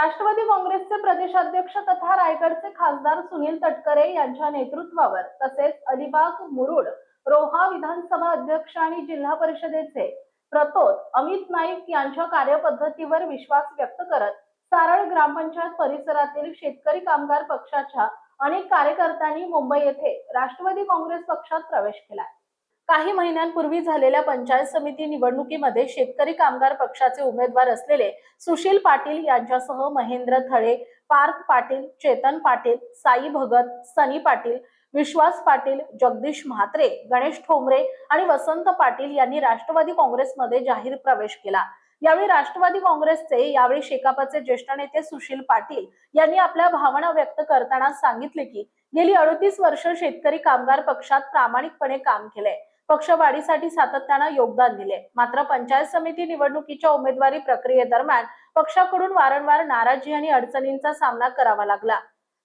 राष्ट्रवादी काँग्रेसचे प्रदेशाध्यक्ष तथा रायगडचे खासदार सुनील तटकरे यांच्या नेतृत्वावर तसेच अलिबाग मुरुड रोहा विधानसभा अध्यक्ष आणि जिल्हा परिषदेचे प्रतोद अमित नाईक यांच्या कार्यपद्धतीवर विश्वास व्यक्त करत सारळ ग्रामपंचायत परिसरातील शेतकरी कामगार पक्षाच्या अनेक कार्यकर्त्यांनी मुंबई येथे राष्ट्रवादी काँग्रेस पक्षात प्रवेश केला। काही महिन्यांपूर्वी झालेल्या पंचायत समिती निवडणुकीमध्ये शेतकरी कामगार पक्षाचे उमेदवार असलेले सुशील पाटील यांच्यासह महेंद्र थळे, पार्थ पाटील, चेतन पाटील, साई भगत, सनी पाटील, विश्वास पाटील, जगदीश म्हात्रे, गणेश ठोंबरे आणि वसंत पाटील यांनी राष्ट्रवादी काँग्रेसमध्ये जाहीर प्रवेश केला। यावेळी राष्ट्रवादी काँग्रेसचे यावेळी शेकापचे ज्येष्ठ नेते सुशील पाटील यांनी आपल्या भावना व्यक्त करताना सांगितले की गेली 38 वर्ष शेतकरी कामगार पक्षात प्रामाणिकपणे काम केले, पक्षवाढीसाठी सातत्याने योगदान दिले। मात्र पंचायत समिती निवडणुकीच्या उमेदवारी प्रक्रियेदरम्यान पक्षाकडून वारंवार नाराजी आणि अडचणींचा सामना करावा लागला।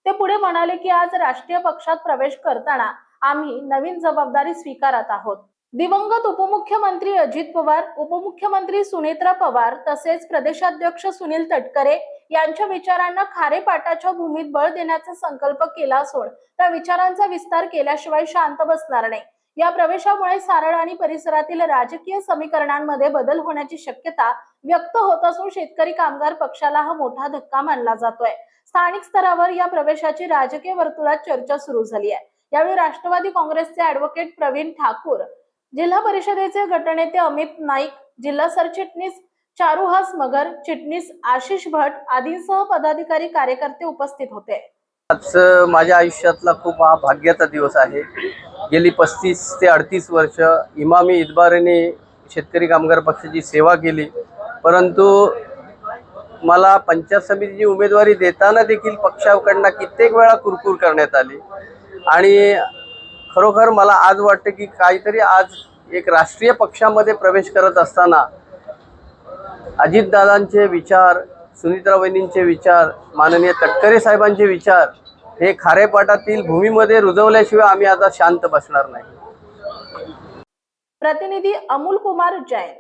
ते पुढे म्हणाले की आज राष्ट्रीय पक्षात प्रवेश करताना आम्ही नवीन जबाबदारी स्वीकारत आहोत। दिवंगत उपमुख्यमंत्री अजित पवार, उपमुख्यमंत्री सुनेत्रा पवार तसेच प्रदेशाध्यक्ष सुनील तटकरे यांच्या विचारांना खारे पाटाच्या भूमीत बळ देण्याचा संकल्प केला असून त्या विचारांचा विस्तार केल्याशिवाय शांत बसणार नाही। या प्रवेशामुळे सारळ आणि परिसरातील राजकीय समीकरणांमध्ये बदल होण्याची शक्यता व्यक्त होत असून शेतकरी कामगार पक्षाला हा मोठा धक्का मानला जातोय। स्थानिक स्तरावर या प्रवेशाची राजकीय वर्तुळात चर्चा सुरू झाली आहे। यावेळी राष्ट्रवादी काँग्रेसचे ॲडव्होकेट प्रवीण ठाकूर, जिल्हा परिषदेचे गटनेते अमित नाईक, जिल्हा सरचिटणीस चारुहास मगर, चिटणीस आशिष भट आदींसह पदाधिकारी कार्यकर्ते उपस्थित होते। आज माझ्या आयुष्यातला खूप हा भाग्याचा दिवस आहे। गेली 35 ते 38 वर्ष इमामी इतबाराने शेतकरी कामगार पक्षाची सेवा केली, परंतु मला पंचायत समितीची उमेदवारी देताना देखील पक्षाकडून कित्येक वेळा कुरकुर करण्यात आली आणि खरोखर मला आज वाटतं की काहीतरी आज एक राष्ट्रीय पक्षामध्ये प्रवेश करत असताना अजितदादांचे विचार, सुनीत्रा वहिनींचे विचार, माननीय तटकरे साहेबांचे विचार हे खारेपाटातील भूमीमध्ये रुजवल्याशिवाय आम्ही आता शांत बसणार नाही। प्रतिनिधी अमोल कुमार जैन।